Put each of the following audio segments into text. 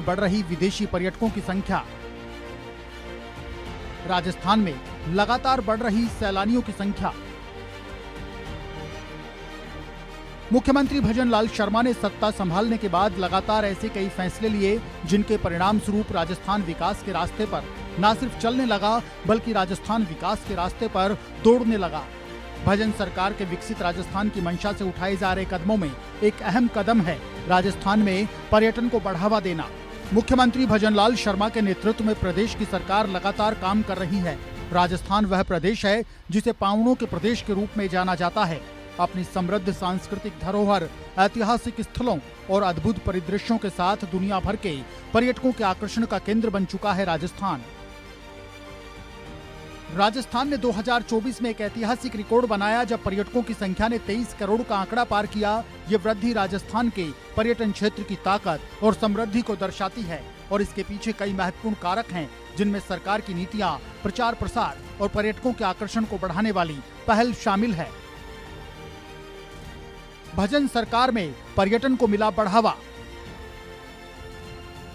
बढ़ रही विदेशी पर्यटकों की संख्या। राजस्थान में लगातार बढ़ रही सैलानियों की संख्या। मुख्यमंत्री भजनलाल शर्मा ने सत्ता संभालने के बाद लगातार ऐसे कई फैसले लिए जिनके परिणाम स्वरूप राजस्थान विकास के रास्ते पर न सिर्फ चलने लगा बल्कि राजस्थान विकास के रास्ते पर दौड़ने लगा। भजन सरकार के विकसित राजस्थान की मंशा से उठाए जा रहे कदमों में एक अहम कदम है राजस्थान में पर्यटन को बढ़ावा देना। मुख्यमंत्री भजनलाल शर्मा के नेतृत्व में प्रदेश की सरकार लगातार काम कर रही है। राजस्थान वह प्रदेश है जिसे पावनों के प्रदेश के रूप में जाना जाता है। अपनी समृद्ध सांस्कृतिक धरोहर, ऐतिहासिक स्थलों और अद्भुत परिदृश्यों के साथ दुनिया भर के पर्यटकों के आकर्षण का केंद्र बन चुका है राजस्थान। राजस्थान ने 2024 में एक ऐतिहासिक रिकॉर्ड बनाया जब पर्यटकों की संख्या ने 23 करोड़ का आंकड़ा पार किया। ये वृद्धि राजस्थान के पर्यटन क्षेत्र की ताकत और समृद्धि को दर्शाती है और इसके पीछे कई महत्वपूर्ण कारक हैं जिनमें सरकार की नीतियां, प्रचार प्रसार और पर्यटकों के आकर्षण को बढ़ाने वाली पहल शामिल है। भजन सरकार में पर्यटन को मिला बढ़ावा।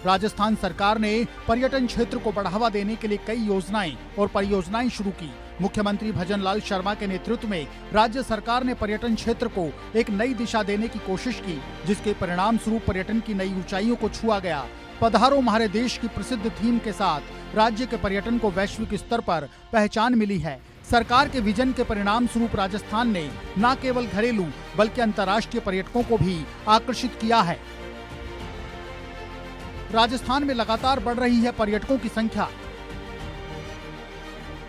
राजस्थान सरकार ने पर्यटन क्षेत्र को बढ़ावा देने के लिए कई योजनाएं और परियोजनाएं शुरू की। मुख्यमंत्री भजनलाल शर्मा के नेतृत्व में राज्य सरकार ने पर्यटन क्षेत्र को एक नई दिशा देने की कोशिश की, जिसके परिणाम स्वरूप पर्यटन की नई ऊंचाइयों को छुआ गया। पधारो हमारे देश की प्रसिद्ध थीम के साथ राज्य के पर्यटन को वैश्विक स्तर पर पहचान मिली है। सरकार के विजन के परिणाम स्वरूप राजस्थान ने न केवल घरेलू बल्कि अंतर्राष्ट्रीय पर्यटकों को भी आकर्षित किया है। राजस्थान में लगातार बढ़ रही है पर्यटकों की संख्या।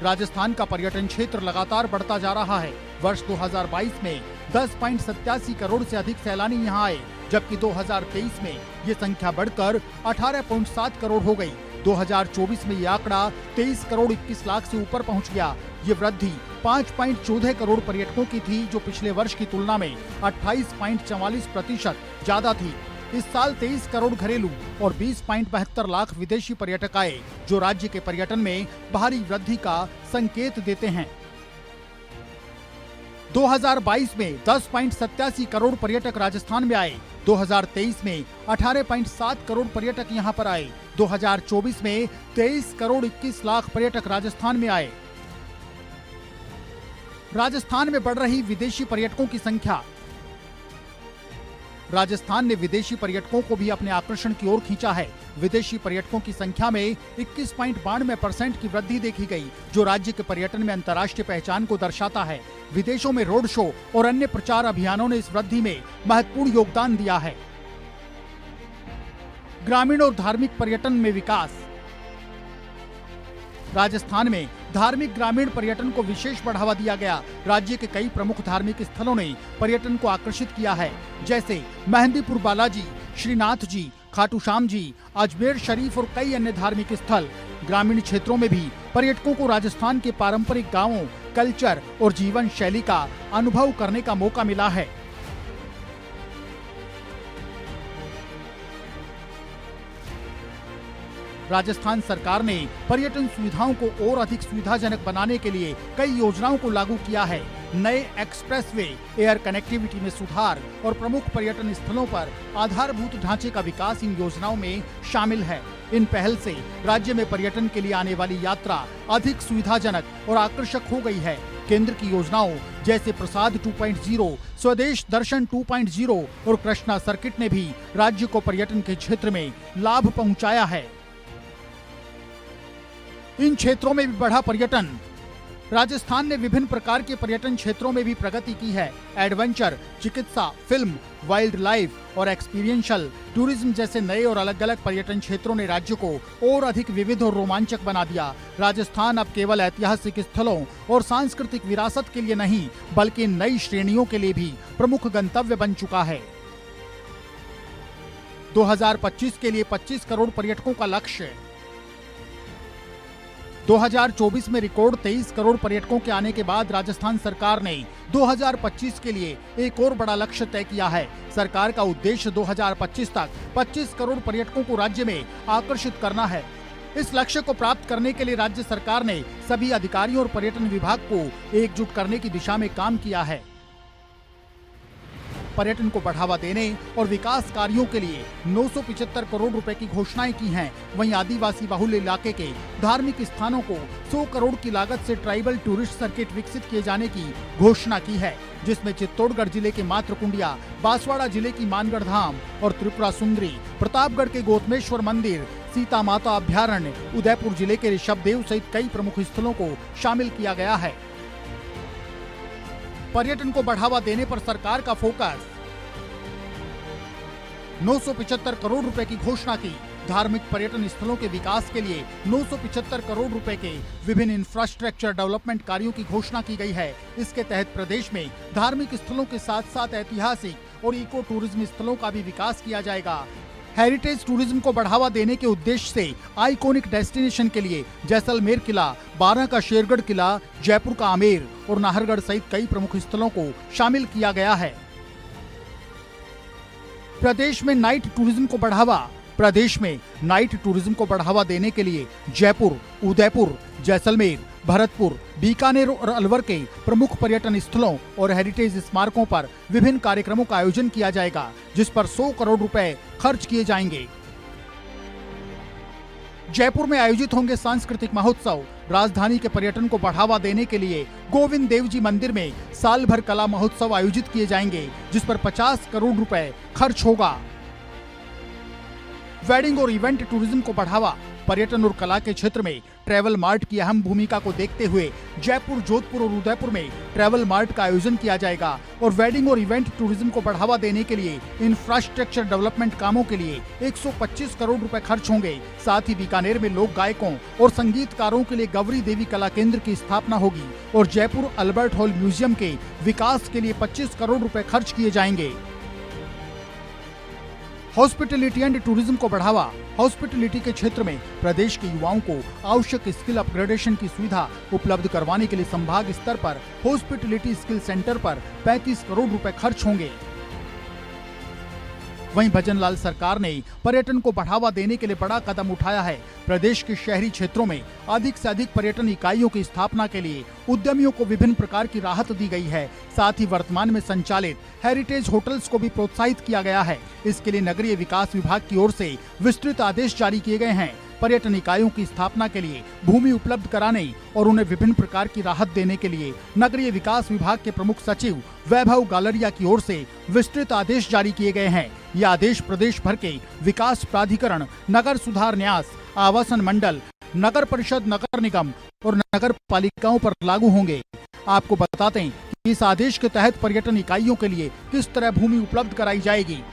राजस्थान का पर्यटन क्षेत्र लगातार बढ़ता जा रहा है। वर्ष 2022 में 10.87 करोड़ से अधिक सैलानी यहां आए, जबकि 2023 में ये संख्या बढ़कर 18.7 करोड़ हो गई। 2024 में ये आंकड़ा 23 करोड़ 21 लाख से ऊपर पहुंच गया। ये वृद्धि 5.14 करोड़ पर्यटकों की थी, जो पिछले वर्ष की तुलना में 28.44% ज्यादा थी। इस साल 23 करोड़ घरेलू और 20.72 लाख विदेशी पर्यटक आए, जो राज्य के पर्यटन में भारी वृद्धि का संकेत देते हैं। 2022 में 10.87 करोड़ पर्यटक राजस्थान में आए। 2023 में 18.7 करोड़ पर्यटक यहां पर आए। 2024 में 23 करोड़ 21 लाख पर्यटक राजस्थान में आए। राजस्थान में बढ़ रही विदेशी पर्यटकों की संख्या। राजस्थान ने विदेशी पर्यटकों को भी अपने आकर्षण की ओर खींचा है। विदेशी पर्यटकों की संख्या में 21.92% की वृद्धि देखी गई, जो राज्य के पर्यटन में अंतर्राष्ट्रीय पहचान को दर्शाता है। विदेशों में रोड शो और अन्य प्रचार अभियानों ने इस वृद्धि में महत्वपूर्ण योगदान दिया है। ग्रामीण और धार्मिक पर्यटन में विकास। राजस्थान में धार्मिक ग्रामीण पर्यटन को विशेष बढ़ावा दिया गया। राज्य के कई प्रमुख धार्मिक स्थलों ने पर्यटन को आकर्षित किया है, जैसे मेहंदीपुर बालाजी, श्रीनाथ जी, खाटू श्याम जी, अजमेर शरीफ और कई अन्य धार्मिक स्थल। ग्रामीण क्षेत्रों में भी पर्यटकों को राजस्थान के पारंपरिक गांवों, कल्चर और जीवन शैली का अनुभव करने का मौका मिला है। राजस्थान सरकार ने पर्यटन सुविधाओं को और अधिक सुविधाजनक बनाने के लिए कई योजनाओं को लागू किया है। नए एक्सप्रेसवे, एयर कनेक्टिविटी में सुधार और प्रमुख पर्यटन स्थलों पर आधारभूत ढांचे का विकास इन योजनाओं में शामिल है। इन पहल से राज्य में पर्यटन के लिए आने वाली यात्रा अधिक सुविधाजनक और आकर्षक हो गई है। केंद्र की योजनाओं जैसे प्रसाद 2.0, स्वदेश दर्शन 2.0 और कृष्णा सर्किट ने भी राज्य को पर्यटन के क्षेत्र में लाभ पहुंचाया है। इन क्षेत्रों में भी बढ़ा पर्यटन। राजस्थान ने विभिन्न प्रकार के पर्यटन क्षेत्रों में भी प्रगति की है। एडवेंचर, चिकित्सा, फिल्म, वाइल्ड लाइफ और एक्सपीरियंशियल टूरिज्म जैसे नए और अलग अलग पर्यटन क्षेत्रों ने राज्य को और अधिक विविध और रोमांचक बना दिया। राजस्थान अब केवल ऐतिहासिक स्थलों और सांस्कृतिक विरासत के लिए नहीं, बल्कि नई श्रेणियों के लिए भी प्रमुख गंतव्य बन चुका है। 2025 के लिए 25 करोड़ पर्यटकों का लक्ष्य। 2024 में रिकॉर्ड 23 करोड़ पर्यटकों के आने के बाद राजस्थान सरकार ने 2025 के लिए एक और बड़ा लक्ष्य तय किया है। सरकार का उद्देश्य 2025 तक 25 करोड़ पर्यटकों को राज्य में आकर्षित करना है। इस लक्ष्य को प्राप्त करने के लिए राज्य सरकार ने सभी अधिकारियों और पर्यटन विभाग को एकजुट करने की दिशा में काम किया है। पर्यटन को बढ़ावा देने और विकास कार्यों के लिए 975 करोड़ रुपए की घोषणाएं की हैं। वहीं आदिवासी बहुल इलाके के धार्मिक स्थानों को 100 करोड़ की लागत से ट्राइबल टूरिस्ट सर्किट विकसित किए जाने की घोषणा की है, जिसमें चित्तौड़गढ़ जिले के मातृकुंडिया, बांसवाड़ा जिले की मानगढ़ धाम और त्रिपुरा सुंदरी, प्रतापगढ़ के गौतमेश्वर मंदिर, सीता माता अभ्यारण्य, उदयपुर जिले के ऋषभदेव सहित कई प्रमुख स्थलों को शामिल किया गया है। पर्यटन को बढ़ावा देने पर सरकार का फोकस, 975 करोड़ रुपए की घोषणा की। धार्मिक पर्यटन स्थलों के विकास के लिए 975 करोड़ रुपए के विभिन्न इंफ्रास्ट्रक्चर डेवलपमेंट कार्यों की घोषणा की गई है। इसके तहत प्रदेश में धार्मिक स्थलों के साथ साथ ऐतिहासिक और इको टूरिज्म स्थलों का भी विकास किया जाएगा। हेरिटेज टूरिज्म को बढ़ावा देने के उद्देश्य से आइकॉनिक डेस्टिनेशन के लिए जैसलमेर किला, 12 का शेरगढ़ किला, जयपुर का आमेर और नाहरगढ़ सहित कई प्रमुख स्थलों को शामिल किया गया है। प्रदेश में नाइट टूरिज्म को बढ़ावा देने के लिए जयपुर, उदयपुर, जैसलमेर, भरतपुर, बीकानेर और अलवर के प्रमुख पर्यटन स्थलों और हेरिटेज स्मारकों पर विभिन्न कार्यक्रमों का आयोजन किया जाएगा, जिस पर 100 करोड़ रुपए खर्च किए जाएंगे। जयपुर में आयोजित होंगे सांस्कृतिक महोत्सव। राजधानी के पर्यटन को बढ़ावा देने के लिए गोविंद देव जी मंदिर में साल भर कला महोत्सव आयोजित किए जाएंगे, जिस पर 50 करोड़ रुपए खर्च होगा। वेडिंग और इवेंट टूरिज्म को बढ़ावा, पर्यटन और कला के क्षेत्र में ट्रैवल मार्ट की अहम भूमिका को देखते हुए जयपुर, जोधपुर और उदयपुर में ट्रैवल मार्ट का आयोजन किया जाएगा और वेडिंग और इवेंट टूरिज्म को बढ़ावा देने के लिए इंफ्रास्ट्रक्चर डेवलपमेंट कामों के लिए 125 करोड़ रुपए खर्च होंगे। साथ ही बीकानेर में लोक गायकों और संगीतकारों के लिए गौरी देवी कला केंद्र की स्थापना होगी और जयपुर अल्बर्ट हॉल म्यूजियम के विकास के लिए 25 करोड़ रुपए खर्च किए जाएंगे। हॉस्पिटलिटी एंड टूरिज्म को बढ़ावा, हॉस्पिटलिटी के क्षेत्र में प्रदेश के युवाओं को आवश्यक स्किल अपग्रेडेशन की सुविधा उपलब्ध करवाने के लिए संभाग स्तर पर हॉस्पिटलिटी स्किल सेंटर पर 35 करोड़ रुपए खर्च होंगे। वहीं भजनलाल सरकार ने पर्यटन को बढ़ावा देने के लिए बड़ा कदम उठाया है। प्रदेश के शहरी क्षेत्रों में अधिक से अधिक पर्यटन इकाइयों की स्थापना के लिए उद्यमियों को विभिन्न प्रकार की राहत दी गई है। साथ ही वर्तमान में संचालित हेरिटेज होटल्स को भी प्रोत्साहित किया गया है। इसके लिए नगरीय विकास विभाग की ओर से विस्तृत आदेश जारी किए गए हैं। पर्यटन इकाइयों की स्थापना के लिए भूमि उपलब्ध कराने और उन्हें विभिन्न प्रकार की राहत देने के लिए नगरीय विकास विभाग के प्रमुख सचिव वैभव गालरिया की ओर से विस्तृत आदेश जारी किए गए हैं। ये आदेश प्रदेश भर के विकास प्राधिकरण, नगर सुधार न्यास, आवासन मंडल, नगर परिषद, नगर निगम और नगर पालिकाओं पर लागू होंगे। आपको बताते हैं कि इस आदेश के तहत पर्यटन इकाइयों के लिए किस तरह भूमि उपलब्ध कराई जाएगी।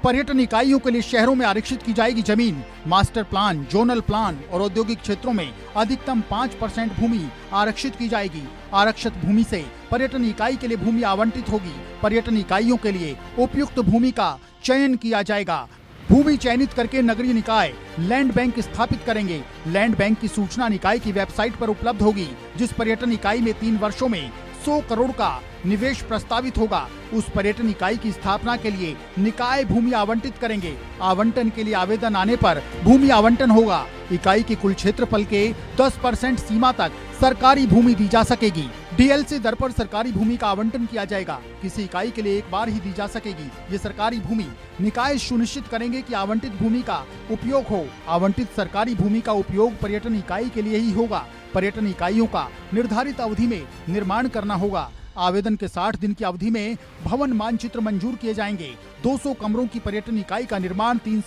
पर्यटन इकाइयों के लिए शहरों में आरक्षित की जाएगी जमीन। मास्टर प्लान, जोनल प्लान और औद्योगिक क्षेत्रों में अधिकतम 5% भूमि आरक्षित की जाएगी। आरक्षित भूमि से पर्यटन इकाई के लिए भूमि आवंटित होगी। पर्यटन इकाइयों के लिए उपयुक्त भूमि का चयन किया जाएगा। भूमि चयनित करके नगरीय निकाय लैंड बैंक स्थापित करेंगे। लैंड बैंक की सूचना निकाय की वेबसाइट पर उपलब्ध होगी। जिस पर्यटन इकाई में 3 वर्षों में 100 करोड़ का निवेश प्रस्तावित होगा, उस पर्यटन इकाई की स्थापना के लिए निकाय भूमि आवंटित करेंगे। आवंटन के लिए आवेदन आने पर भूमि आवंटन होगा। इकाई के कुल क्षेत्रफल के 10% सीमा तक सरकारी भूमि दी जा सकेगी। डीएलसी दर पर सरकारी भूमि का आवंटन किया जाएगा। किसी इकाई के लिए एक बार ही दी जा सकेगी ये सरकारी भूमि। निकाय सुनिश्चित करेंगे कि आवंटित भूमि का उपयोग हो। आवंटित सरकारी भूमि का उपयोग पर्यटन इकाई के लिए ही होगा। पर्यटन इकाइयों का निर्धारित अवधि में निर्माण करना होगा। आवेदन के 60 दिन की अवधि में भवन मानचित्र मंजूर किए जाएंगे। 200 कमरों की पर्यटन इकाई का निर्माण 3